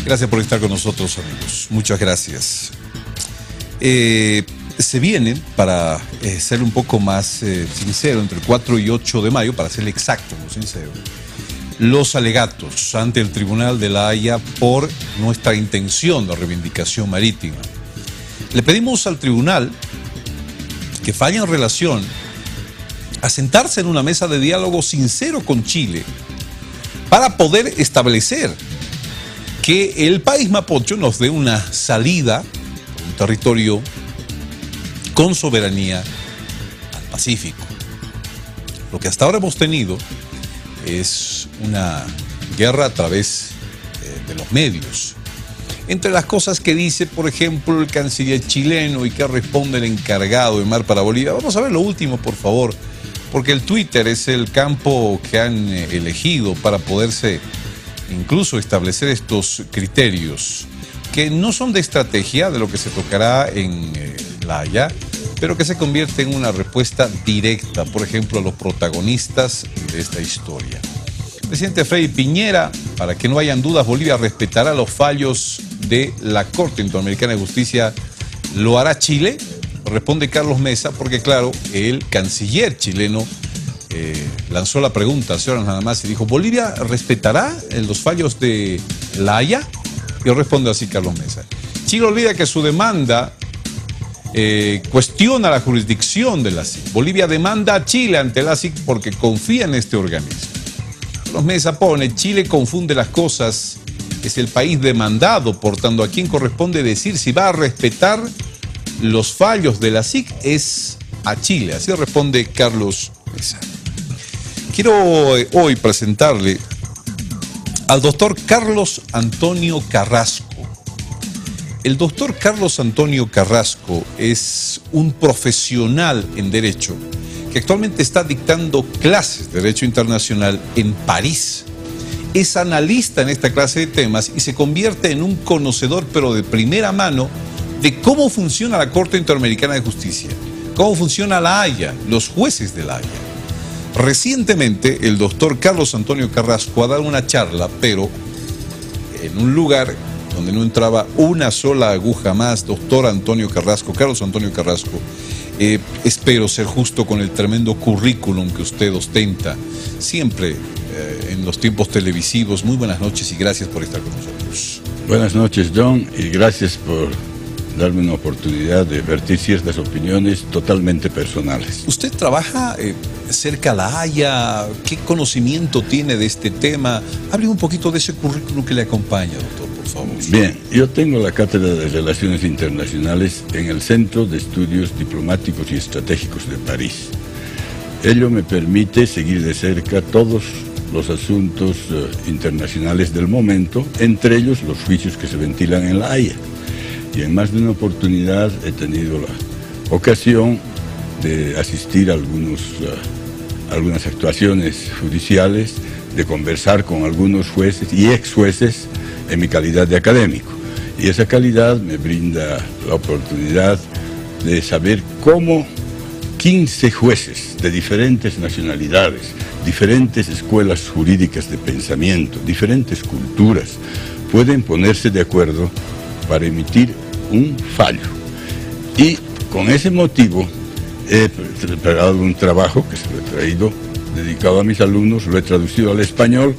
Gracias por estar con nosotros, amigos. Muchas gracias. Se vienen, para ser un poco más sincero, entre el 4 y 8 de mayo, para ser exacto, muy sincero, los alegatos ante el Tribunal de La Haya por nuestra intención de reivindicación marítima. Le pedimos al tribunal que falle en relación a sentarse en una mesa de diálogo sincero con Chile para poder establecer que el país mapocho nos dé una salida a un territorio con soberanía al Pacífico. Lo que hasta ahora hemos tenido es una guerra a través de los medios. Entre las cosas que dice, por ejemplo, el canciller chileno y que responde el encargado de mar para Bolivia. Vamos a ver lo último, por favor, porque el Twitter es el campo que han elegido para poderse incluso establecer estos criterios, que no son de estrategia de lo que se tocará en La Haya, pero que se convierte en una respuesta directa, por ejemplo, a los protagonistas de esta historia. El presidente Freddy Piñera, para que no hayan dudas, Bolivia respetará los fallos de la Corte Interamericana de Justicia. ¿Lo hará Chile? Responde Carlos Mesa, porque claro, el canciller chileno lanzó la pregunta hace horas nada más y dijo, ¿Bolivia respetará los fallos de La Haya? Y responde así Carlos Mesa. Chile olvida que su demanda cuestiona la jurisdicción de la CIC. Bolivia demanda a Chile ante la CIC porque confía en este organismo. Carlos Mesa pone, Chile confunde las cosas, es el país demandado, por tanto, a quien corresponde decir si va a respetar los fallos de la CIC es a Chile. Así responde Carlos Mesa. Quiero hoy presentarle al doctor Carlos Antonio Carrasco. El doctor Carlos Antonio Carrasco es un profesional en Derecho que actualmente está dictando clases de Derecho Internacional en París. Es analista en esta clase de temas y se convierte en un conocedor, pero de primera mano, de cómo funciona la Corte Interamericana de Justicia, cómo funciona La Haya, los jueces de La Haya. Recientemente, el doctor Carlos Antonio Carrasco ha dado una charla, pero en un lugar donde no entraba una sola aguja más. Doctor Antonio Carrasco, Carlos Antonio Carrasco, espero ser justo con el tremendo currículum que usted ostenta, siempre en los tiempos televisivos. Muy buenas noches y gracias por estar con nosotros. Buenas noches, John, y gracias por darme una oportunidad de vertir ciertas opiniones totalmente personales. ¿Usted trabaja cerca a La Haya? ¿Qué conocimiento tiene de este tema? Hable un poquito de ese currículum que le acompaña, doctor, por favor. Bien, yo tengo la cátedra de Relaciones Internacionales en el Centro de Estudios Diplomáticos y Estratégicos de París. Ello me permite seguir de cerca todos los asuntos internacionales del momento, entre ellos los juicios que se ventilan en La Haya. Y en más de una oportunidad he tenido la ocasión de asistir a algunas actuaciones judiciales, de conversar con algunos jueces y ex jueces en mi calidad de académico. Y esa calidad me brinda la oportunidad de saber cómo 15 jueces de diferentes nacionalidades, diferentes escuelas jurídicas de pensamiento, diferentes culturas, pueden ponerse de acuerdo para emitir un fallo. Y con ese motivo he preparado un trabajo que se lo he traído dedicado a mis alumnos, lo he traducido al español.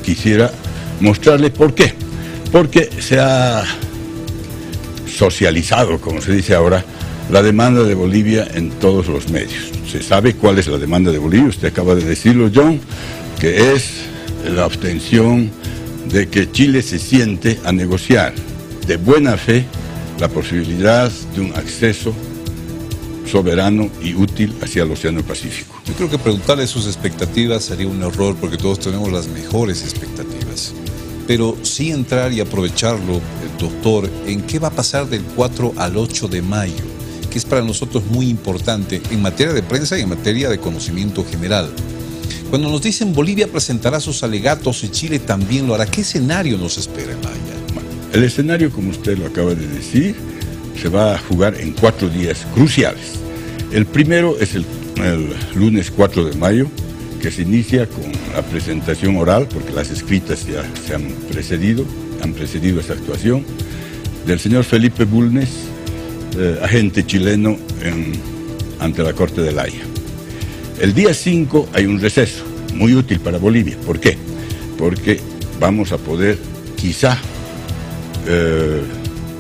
Quisiera mostrarle por qué. Porque se ha socializado, como se dice ahora, la demanda de Bolivia en todos los medios. Se sabe cuál es la demanda de Bolivia, usted acaba de decirlo, John, que es la obtención de que Chile se siente a negociar de buena fe la posibilidad de un acceso soberano y útil hacia el Océano Pacífico. Yo creo que preguntarle sus expectativas sería un error porque todos tenemos las mejores expectativas. Pero sí entrar y aprovecharlo, doctor, en qué va a pasar del 4 al 8 de mayo, que es para nosotros muy importante en materia de prensa y en materia de conocimiento general. Cuando nos dicen Bolivia presentará sus alegatos y Chile también lo hará, ¿qué escenario nos espera en La Haya? El escenario, como usted lo acaba de decir, se va a jugar en 4 días cruciales. El primero es el lunes 4 de mayo, que se inicia con la presentación oral, porque las escritas ya se han precedido esta actuación, del señor Felipe Bulnes, agente chileno ante la Corte de La Haya. El día 5 hay un receso, muy útil para Bolivia. ¿Por qué? Porque vamos a poder, quizá,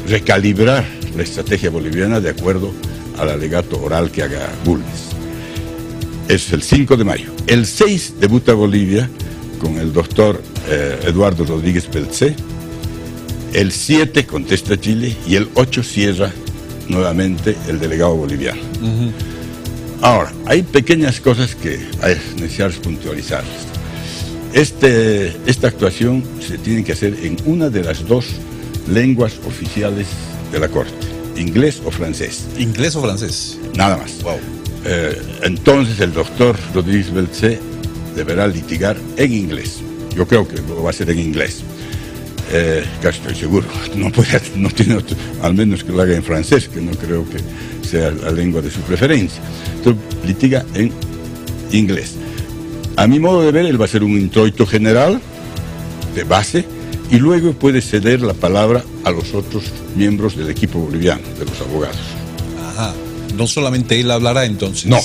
recalibrar la estrategia boliviana de acuerdo al alegato oral que haga Bulnes. Es el 5 de mayo. El 6 debuta Bolivia con el doctor Eduardo Rodríguez Belcé. El 7 contesta Chile y el 8 cierra nuevamente el delegado boliviano. Ahora, hay pequeñas cosas que es necesario puntualizarlas. Esta actuación se tiene que hacer en una de las dos lenguas oficiales de la Corte, inglés o francés. ¿Inglés o francés? Nada más. Wow. Entonces el doctor Rodríguez Belcé deberá litigar en inglés. Yo creo que lo va a hacer en inglés. Casi estoy seguro. No tiene otro, al menos que lo haga en francés, que no creo que sea la lengua de su preferencia. Entonces litiga en inglés. A mi modo de ver, él va a hacer un introito general de base y luego puede ceder la palabra a los otros miembros del equipo boliviano, de los abogados. Ajá. No solamente él hablará entonces. No,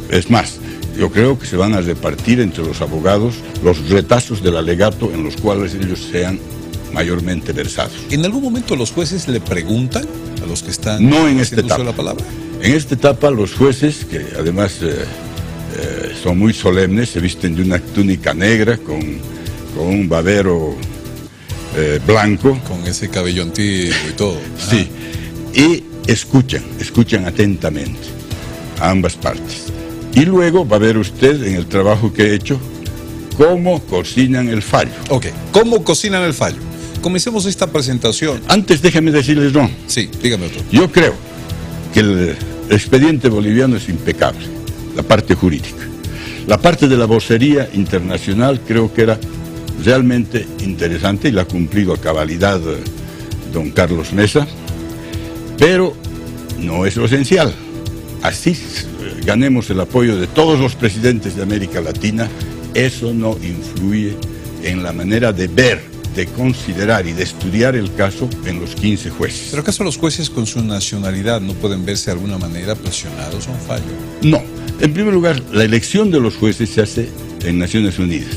es más, yo creo que se van a repartir entre los abogados los retazos del alegato en los cuales ellos sean mayormente versados. ¿En algún momento los jueces le preguntan a los que están no en esta etapa. La palabra? En esta etapa los jueces, que además son muy solemnes, se visten de una túnica negra con un babero blanco. Con ese cabello antiguo y todo. Sí, y escuchan atentamente a ambas partes. Y luego va a ver usted en el trabajo que he hecho cómo cocinan el fallo. Ok, ¿cómo cocinan el fallo? Comencemos esta presentación. Antes déjame decirles, Ron. Sí, dígame otro. Yo creo que el expediente boliviano es impecable, la parte jurídica. La parte de la vocería internacional creo que era realmente interesante y la ha cumplido a cabalidad don Carlos Mesa, pero no es lo esencial. Así ganemos el apoyo de todos los presidentes de América Latina, eso no influye en la manera de ver, de considerar y de estudiar el caso en los 15 jueces. ¿Pero acaso los jueces con su nacionalidad no pueden verse de alguna manera presionados a un fallo? No. En primer lugar, la elección de los jueces se hace en Naciones Unidas,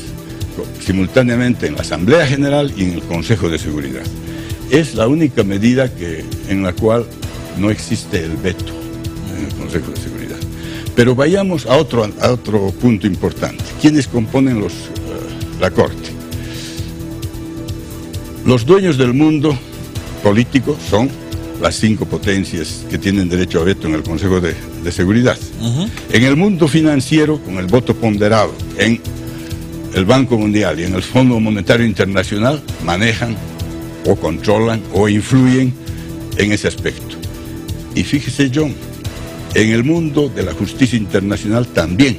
simultáneamente en la Asamblea General y en el Consejo de Seguridad. Es la única medida en la cual no existe el veto en el Consejo de Seguridad. Pero vayamos a otro punto importante. ¿Quiénes componen la Corte? Los dueños del mundo político son las 5 potencias que tienen derecho a veto en el Consejo de Seguridad. En el mundo financiero, con el voto ponderado en el Banco Mundial y en el Fondo Monetario Internacional, manejan o controlan o influyen en ese aspecto. Y fíjese, John, en el mundo de la justicia internacional también,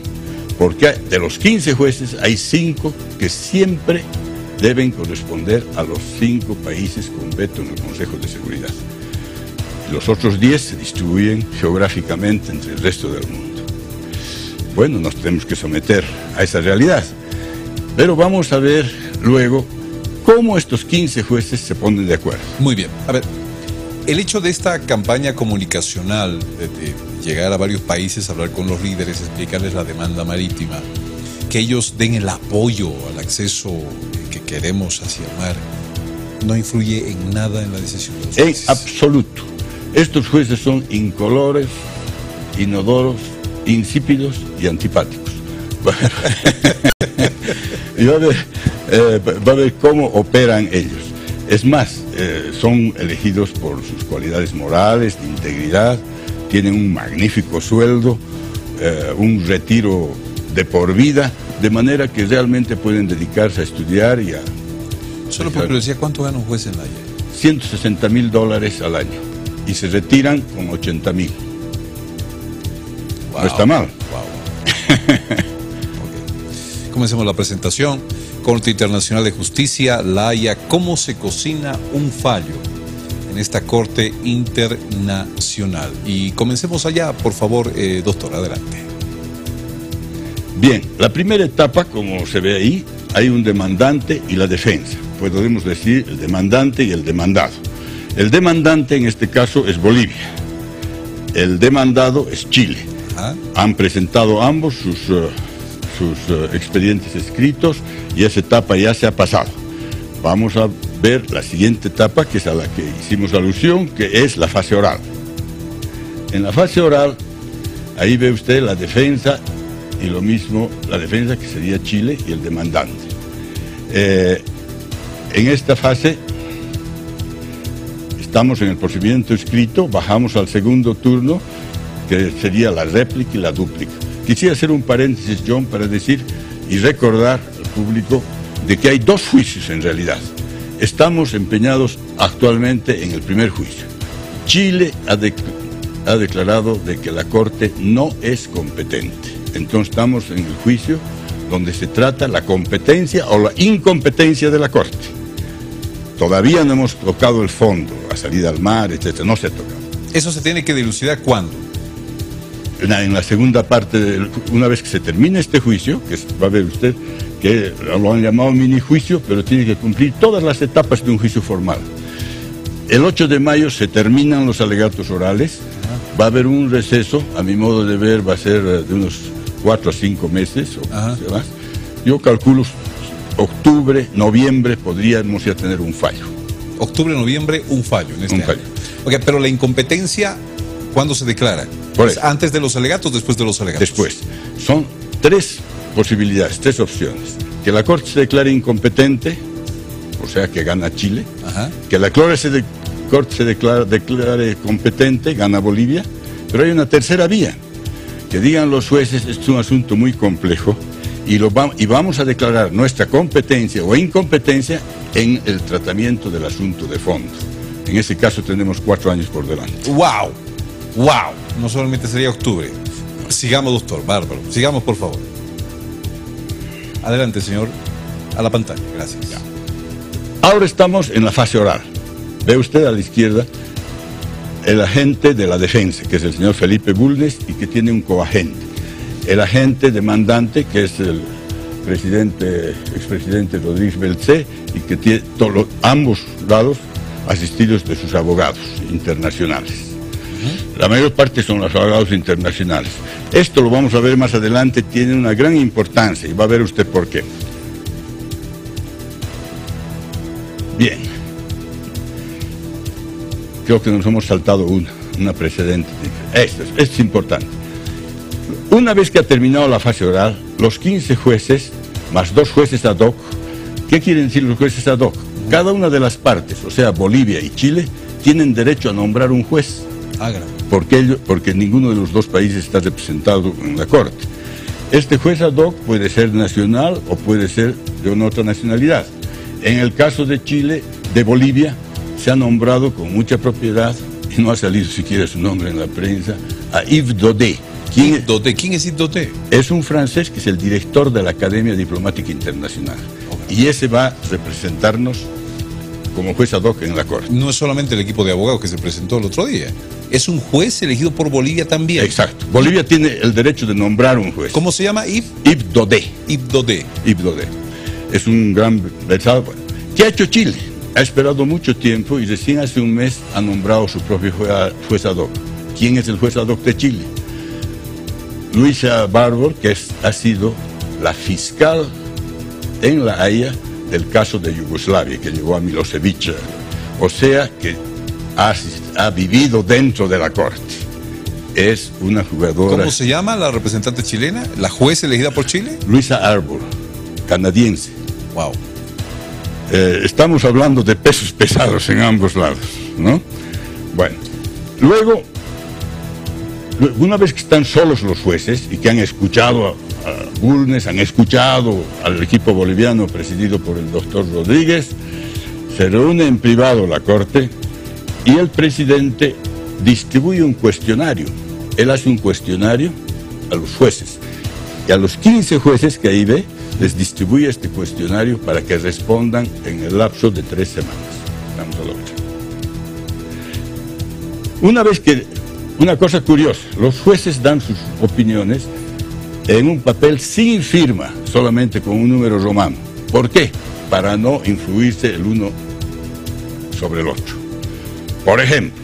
porque de los 15 jueces hay 5 que siempre deben corresponder a los 5 países con veto en el Consejo de Seguridad. Los otros 10 se distribuyen geográficamente entre el resto del mundo. Bueno, nos tenemos que someter a esa realidad. Pero vamos a ver luego cómo estos 15 jueces se ponen de acuerdo. Muy bien. A ver, el hecho de esta campaña comunicacional, de llegar a varios países, hablar con los líderes, explicarles la demanda marítima, que ellos den el apoyo al acceso que queremos hacia el mar, no influye en nada en la decisión de los jueces. En absoluto. Estos jueces son incolores, inodoros, insípidos y antipáticos. Y va a ver cómo operan ellos. Es más, son elegidos por sus cualidades morales, de integridad, tienen un magnífico sueldo, un retiro de por vida, de manera que realmente pueden dedicarse a estudiar y a... Solo por curiosidad, ¿cuánto gana un juez en La Haya? $160,000 al año. Y se retiran con 80,000. Wow. No está mal. Wow. Okay. Comencemos la presentación. Corte Internacional de Justicia, La Haya. ¿Cómo se cocina un fallo en esta Corte Internacional? Y comencemos allá, por favor, doctor, adelante. Bien, la primera etapa, como se ve ahí, hay un demandante y la defensa. Podemos decir el demandante y el demandado. El demandante en este caso es Bolivia. El demandado es Chile. Han presentado ambos sus expedientes escritos y esa etapa ya se ha pasado. Vamos a ver la siguiente etapa, que es a la que hicimos alusión, que es la fase oral. En la fase oral, ahí ve usted la defensa y lo mismo la defensa, que sería Chile, y el demandante. En esta fase estamos en el procedimiento escrito, bajamos al segundo turno, que sería la réplica y la dúplica. Quisiera hacer un paréntesis, John, para decir y recordar al público de que hay dos juicios en realidad. Estamos empeñados actualmente en el primer juicio. Chile ha declarado de que la Corte no es competente. Entonces estamos en el juicio donde se trata la competencia o la incompetencia de la Corte. Todavía no hemos tocado el fondo, la salida al mar, etc. No se ha tocado. ¿Eso se tiene que dilucidar cuándo? En la segunda parte, una vez que se termine este juicio, que va a ver usted que lo han llamado mini juicio, pero tiene que cumplir todas las etapas de un juicio formal. El 8 de mayo se terminan los alegatos orales, va a haber un receso, a mi modo de ver va a ser de unos 4 a 5 meses o más. Yo calculo octubre, noviembre podríamos ya tener un fallo. Octubre, noviembre, un fallo en este año. Fallo. Okay, pero la incompetencia, ¿cuándo se declara? ¿Antes de los alegatos o después de los alegatos? Después. Son 3 posibilidades, 3 opciones. Que la Corte se declare incompetente, o sea que gana Chile. Que la Corte se declare competente, gana Bolivia. Pero hay una tercera vía. Que digan los jueces, esto es un asunto muy complejo, y vamos a declarar nuestra competencia o incompetencia en el tratamiento del asunto de fondo. En ese caso tenemos 4 años por delante. ¡Wow! ¡Wow! No solamente sería octubre. Sigamos, doctor. Bárbaro. Sigamos, por favor. Adelante, señor. A la pantalla. Gracias. Ahora estamos en la fase oral. Ve usted a la izquierda el agente de la defensa, que es el señor Felipe Bulnes, y que tiene un coagente. El agente demandante, que es el expresidente Rodríguez Belcé, y que tiene ambos lados asistidos de sus abogados internacionales. La mayor parte son los abogados internacionales. Esto lo vamos a ver más adelante, tiene una gran importancia y va a ver usted por qué. Bien. Creo que nos hemos saltado una precedente. Esto es importante. Una vez que ha terminado la fase oral, los 15 jueces, más 2 jueces ad hoc. ¿Qué quieren decir los jueces ad hoc? Cada una de las partes, o sea, Bolivia y Chile, tienen derecho a nombrar un juez. Porque ninguno de los 2 países está representado en la Corte. Este juez ad hoc puede ser nacional o puede ser de una otra nacionalidad. En el caso de Chile, de Bolivia, se ha nombrado con mucha propiedad, y no ha salido siquiera su nombre en la prensa, a Yves Daudet. ¿Quién es Yves Daudet? Es un francés que es el director de la Academia Diplomática Internacional. Y ese va a representarnos como juez ad hoc en la Corte. No es solamente el equipo de abogados que se presentó el otro día. Es un juez elegido por Bolivia también. Exacto. Bolivia tiene el derecho de nombrar un juez. ¿Cómo se llama? Yves Daudet. Yves Daudet. Yves Daudet. Es un gran versado. ¿Qué ha hecho Chile? Ha esperado mucho tiempo y recién hace un mes ha nombrado su propio juez ad hoc. ¿Quién es el juez ad hoc de Chile? Luisa Barbour, que ha sido la fiscal en La Haya del caso de Yugoslavia, que llevó a Milosevic. O sea que ha vivido dentro de la Corte. Es una jugadora... ¿Cómo se llama la representante chilena? ¿La juez elegida por Chile? Luisa Barbour, canadiense. Wow. Estamos hablando de pesos pesados en ambos lados, ¿no? Bueno, luego, una vez que están solos los jueces y que han escuchado a Bulnes, han escuchado al equipo boliviano presidido por el doctor Rodríguez, se reúne en privado la Corte y el presidente distribuye un cuestionario. Él hace un cuestionario a los jueces y a los 15 jueces que ahí ve, les distribuye este cuestionario para que respondan en el lapso de 3 semanas. Vamos a lograr. Una cosa curiosa, los jueces dan sus opiniones en un papel sin firma, solamente con un número romano. ¿Por qué? Para no influirse el uno sobre el otro. Por ejemplo,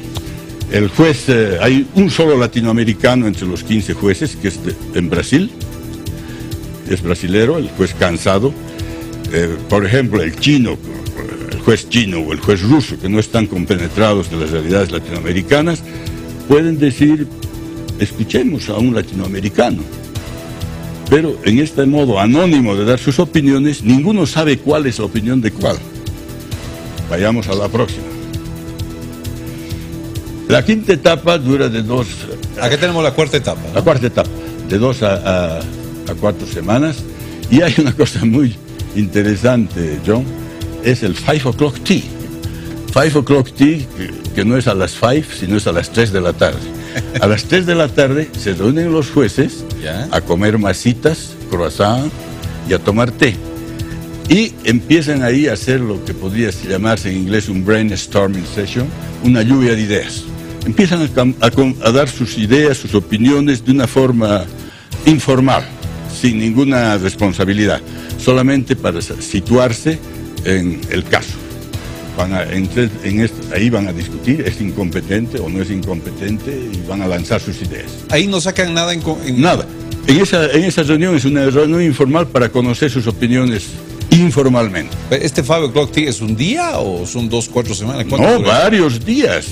el juez, hay un solo latinoamericano entre los 15 jueces, que es en Brasil, es brasilero, el juez Cansado. Por ejemplo, el chino, el juez chino o el juez ruso, que no están compenetrados de las realidades latinoamericanas, pueden decir, escuchemos a un latinoamericano. Pero en este modo anónimo de dar sus opiniones, ninguno sabe cuál es la opinión de cuál. Vayamos a la próxima. La quinta etapa dura de 2... Aquí tenemos la cuarta etapa, ¿no? La cuarta etapa, de 2 a 4 semanas. Y hay una cosa muy interesante, John, es el 5 o'clock tea. 5 o'clock tea, que no es a las 5, sino es a las 3 de la tarde. A las 3 de la tarde se reúnen los jueces a comer masitas, croissant y a tomar té. Y empiezan ahí a hacer lo que podría llamarse en inglés un brainstorming session, una lluvia de ideas. Empiezan a dar sus ideas, sus opiniones de una forma informal, sin ninguna responsabilidad, solamente para situarse en el caso. Ahí van a discutir, es incompetente o no es incompetente, y van a lanzar sus ideas. Ahí no sacan nada Nada. En esa reunión es una reunión informal para conocer sus opiniones informalmente. ¿Este 5 o'clock tea es un día o son 2, 4 semanas? No, varios días.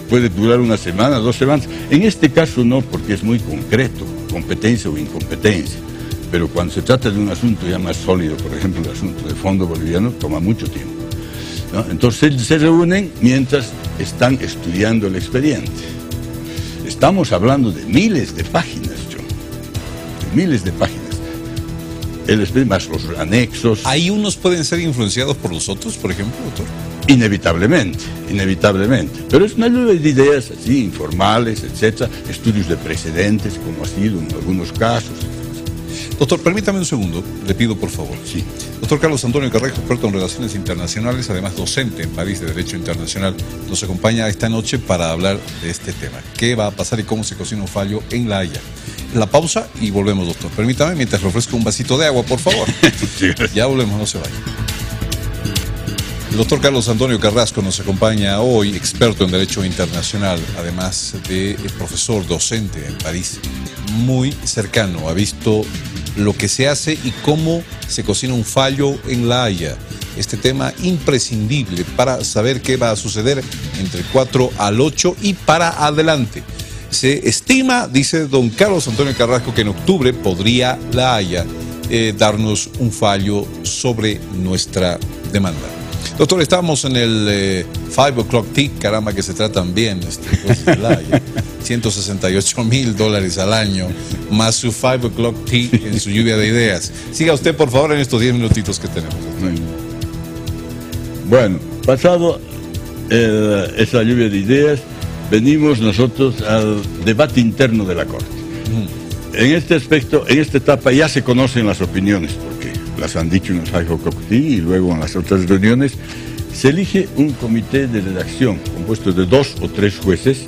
Puede durar una semana, 2 semanas. En este caso no, porque es muy concreto, competencia o incompetencia. Pero cuando se trata de un asunto ya más sólido, por ejemplo, el asunto del fondo boliviano, toma mucho tiempo, ¿no? Entonces se reúnen mientras están estudiando el expediente. Estamos hablando de miles de páginas, John. De miles de páginas. El expediente más los anexos. ¿Ahí unos pueden ser influenciados por los otros, por ejemplo, doctor? Inevitablemente, inevitablemente. Pero es una lluvia de ideas así, informales, etcétera, estudios de precedentes, como ha sido en algunos casos. Doctor, permítame un segundo, le pido por favor. Sí. Doctor Carlos Antonio Carrasco, experto en relaciones internacionales, además docente en París de Derecho Internacional, nos acompaña esta noche para hablar de este tema. ¿Qué va a pasar y cómo se cocina un fallo en La Haya? La pausa y volvemos, doctor. Permítame mientras le ofrezco un vasito de agua, por favor. Sí. Ya volvemos, no se vaya. El doctor Carlos Antonio Carrasco nos acompaña hoy, experto en Derecho Internacional, además de profesor docente en París, muy cercano, ha visto lo que se hace y cómo se cocina un fallo en La Haya. Este tema imprescindible para saber qué va a suceder entre 4 al 8 y para adelante. Se estima, dice don Carlos Antonio Carrasco, que en octubre podría La Haya darnos un fallo sobre nuestra demanda. Doctor, estamos en el 5 o'clock tea, caramba que se tratan bien jueces de La Haya. $168,000 al año, más su 5 o'clock tea en su lluvia de ideas. Siga usted, por favor, en estos 10 minutitos que tenemos. Bueno, pasado esa lluvia de ideas, venimos nosotros al debate interno de la Corte. En este aspecto, en esta etapa ya se conocen las opiniones, porque las han dicho en el 5 o'clock tea y luego en las otras reuniones. Se elige un comité de redacción compuesto de 2 o 3 jueces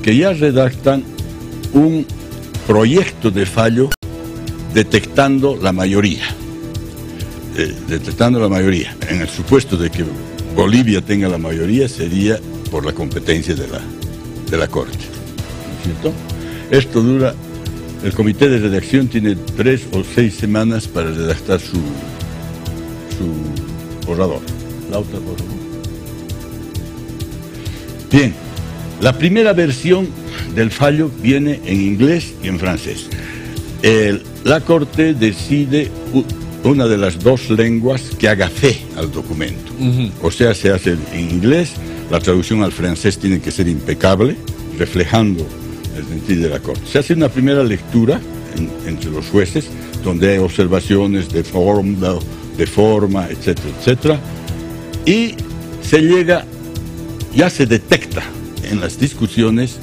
que ya redactan un proyecto de fallo detectando la mayoría. Detectando la mayoría. En el supuesto de que Bolivia tenga la mayoría, sería por la competencia de la Corte. ¿No es cierto? Esto dura, el comité de redacción tiene 3 o 6 semanas para redactar su borrador. La otra, por favor. Bien, la primera versión del fallo viene en inglés y en francés. La Corte decide una de las 2 lenguas que haga fe al documento. O sea, se hace en inglés, la traducción al francés tiene que ser impecable, reflejando el sentido de la Corte. Se hace una primera lectura entre los jueces, donde hay observaciones de forma, etcétera, etcétera, y se llega, ya se detecta en las discusiones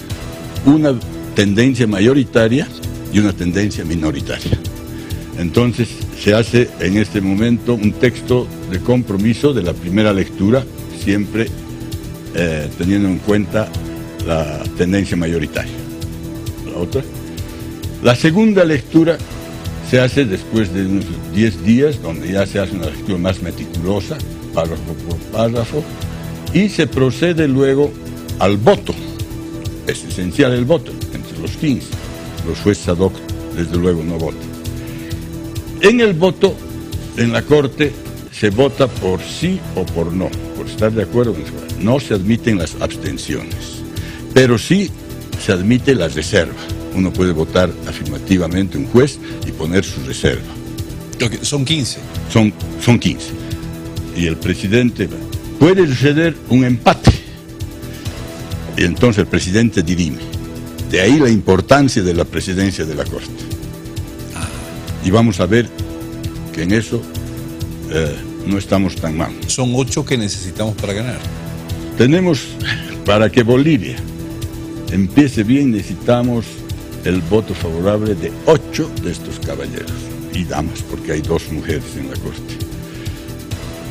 una tendencia mayoritaria y una tendencia minoritaria. Entonces se hace en este momento un texto de compromiso de la primera lectura, siempre teniendo en cuenta la tendencia mayoritaria. La otra. La segunda lectura se hace después de unos 10 días, donde ya se hace una lectura más meticulosa, párrafo por párrafo, y se procede luego al voto. Es esencial el voto, entre los 15. Los jueces ad hoc, desde luego, no votan. En el voto, en la Corte, se vota por sí o por no, por estar de acuerdo o no. No se admiten las abstenciones, pero sí se admite la reserva. Uno puede votar afirmativamente un juez y poner su reserva. Okay, son 15. Son 15. Y el presidente, puede suceder un empate. Y entonces el presidente dirime. De ahí la importancia de la presidencia de la Corte. Y vamos a ver que en eso no estamos tan mal. Son 8 que necesitamos para ganar. Tenemos, para que Bolivia empiece bien, necesitamos el voto favorable de 8 de estos caballeros y damas, porque hay 2 mujeres en la Corte.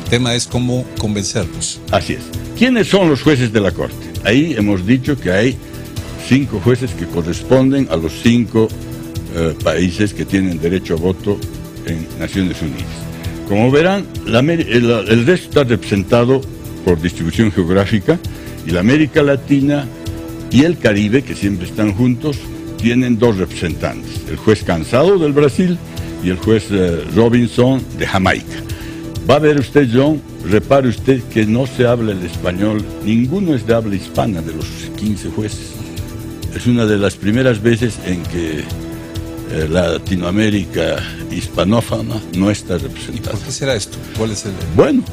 El tema es cómo convencerlos. Así es. ¿Quiénes son los jueces de la Corte? Ahí hemos dicho que hay 5 jueces que corresponden a los 5 países que tienen derecho a voto en Naciones Unidas. Como verán, el resto está representado por distribución geográfica, y la América Latina y el Caribe, que siempre están juntos, tienen 2 representantes, el juez Cansado del Brasil y el juez Robinson de Jamaica. Va a ver usted, John, repare usted que no se habla el español, ninguno es de habla hispana de los 15 jueces. Es una de las primeras veces en que Latinoamérica hispanófona no está representada. ¿Y por qué será esto? ¿Cuál es el...? Bueno,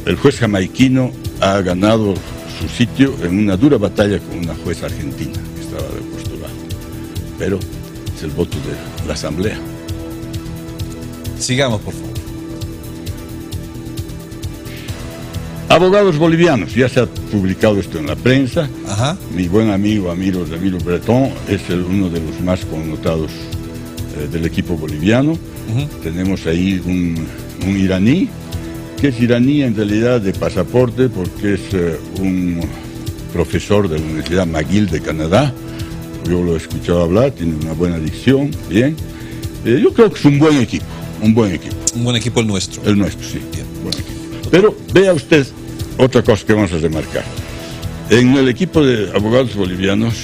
el juez jamaiquino ha ganado su sitio en una dura batalla con una jueza argentina que estaba postulando. Pero es el voto de la Asamblea. Sigamos, por favor. Abogados bolivianos, ya se ha publicado esto en la prensa. Ajá. Mi buen amigo Ramiro Bretón es uno de los más connotados del equipo boliviano. Tenemos ahí un iraní, que es iraní en realidad de pasaporte, porque es un profesor de la Universidad McGill de Canadá. Yo lo he escuchado hablar, tiene una buena dicción, bien. Yo creo que es un buen equipo. Un buen equipo el nuestro. El nuestro, sí. Bien. Buen equipo. Pero vea usted otra cosa que vamos a remarcar. En el equipo de abogados bolivianos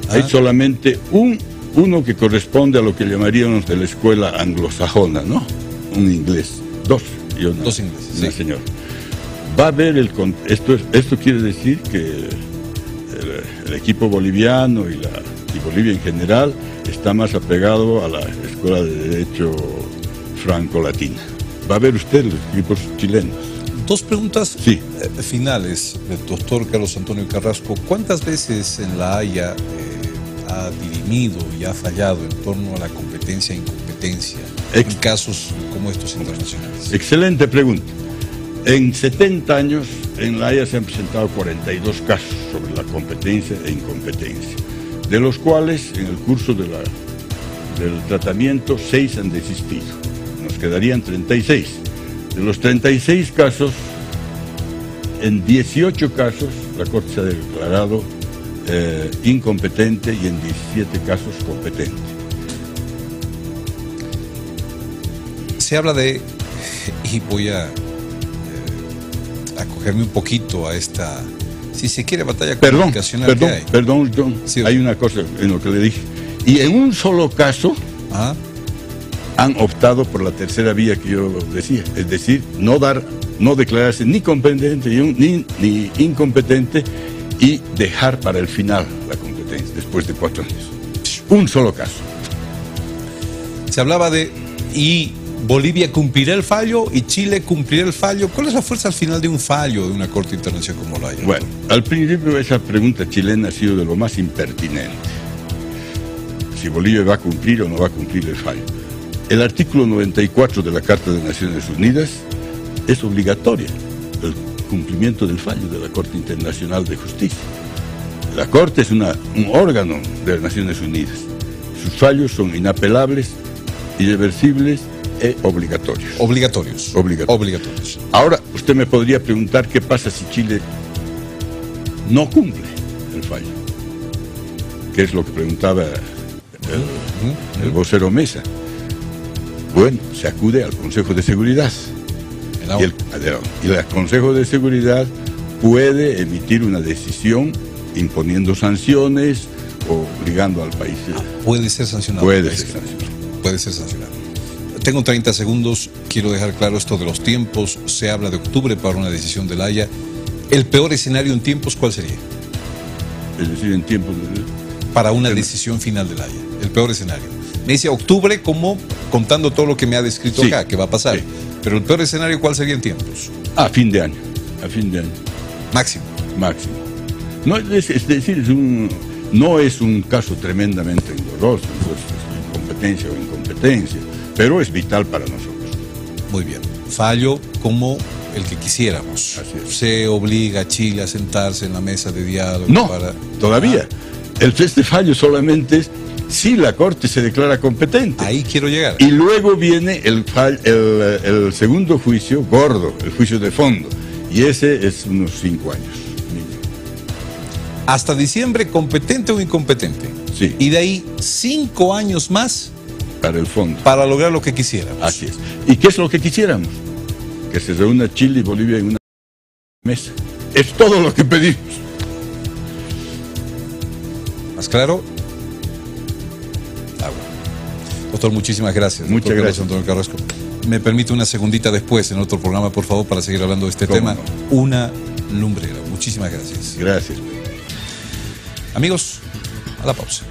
hay solamente uno que corresponde a lo que llamaríamos de la escuela anglosajona, ¿no? Un inglés. 2 ingleses, una señora. Va a haber esto quiere decir que el equipo boliviano y Bolivia en general está más apegado a la escuela de derecho franco-latina. Va a ver usted los equipos chilenos. 2 preguntas sí. Finales del doctor Carlos Antonio Carrasco. ¿Cuántas veces en La Haya ha dirimido y ha fallado en torno a la competencia e incompetencia en casos como estos internacionales? Excelente pregunta. En 70 años en La Haya se han presentado 42 casos sobre la competencia e incompetencia, de los cuales en el curso del tratamiento 6 han desistido. Nos quedarían 36. De los 36 casos, en 18 casos la Corte se ha declarado incompetente y en 17 casos competente. Se habla de, y voy a acogerme un poquito a esta, si se quiere, batalla comunicacional que hay. Perdón, John, sí, hay una cosa en lo que le dije. Y en un solo caso han optado por la tercera vía que yo decía, es decir, no declararse ni competente ni incompetente y dejar para el final la competencia después de 4 años. Un solo caso. Se hablaba de, y Bolivia cumplirá el fallo y Chile cumplirá el fallo. ¿Cuál es la fuerza al final de un fallo de una Corte Internacional como la Haya? Bueno, al principio esa pregunta chilena ha sido de lo más impertinente. Si Bolivia va a cumplir o no va a cumplir el fallo. El artículo 94 de la Carta de Naciones Unidas es obligatoria el cumplimiento del fallo de la Corte Internacional de Justicia. La Corte es un órgano de las Naciones Unidas. Sus fallos son inapelables, irreversibles e obligatorios. Obligatorios. Ahora, usted me podría preguntar qué pasa si Chile no cumple el fallo, que es lo que preguntaba el vocero Mesa. Bueno, se acude al Consejo de Seguridad. Y el Consejo de Seguridad puede emitir una decisión imponiendo sanciones o obligando al país. Puede ser sancionado. Puede ser sancionado. Puede ser sancionado. Tengo 30 segundos, quiero dejar claro esto de los tiempos. Se habla de octubre para una decisión de la Haya. ¿El peor escenario en tiempos cuál sería? Es decir, en tiempos para una decisión final de la Haya. El peor escenario. Me dice octubre como contando todo lo que me ha descrito acá, que va a pasar. Sí. Pero el peor escenario, ¿cuál sería en tiempos? A fin de año. A fin de año. Máximo. Máximo. No, es decir, no es un caso tremendamente engorroso, incompetencia o incompetencia, pero es vital para nosotros. Muy bien. Fallo como el que quisiéramos. Así es. Se obliga a Chile a sentarse en la mesa de diálogo. No, todavía. Este fallo solamente es si la Corte se declara competente. Ahí quiero llegar. Y luego viene el segundo juicio gordo, el juicio de fondo. Y ese es unos 5 años. Hasta diciembre, competente o incompetente. Sí. Y de ahí 5 años más. Para el fondo. Para lograr lo que quisiéramos. Así es. ¿Y qué es lo que quisiéramos? Que se reúna Chile y Bolivia en una mesa. Es todo lo que pedimos. ¿Más claro? Doctor, muchísimas gracias. Muchas gracias, Antonio Carrasco. Me permite una segundita después en otro programa, por favor, para seguir hablando de este tema. No? Una lumbrera. Muchísimas gracias. Gracias. Amigos, a la pausa.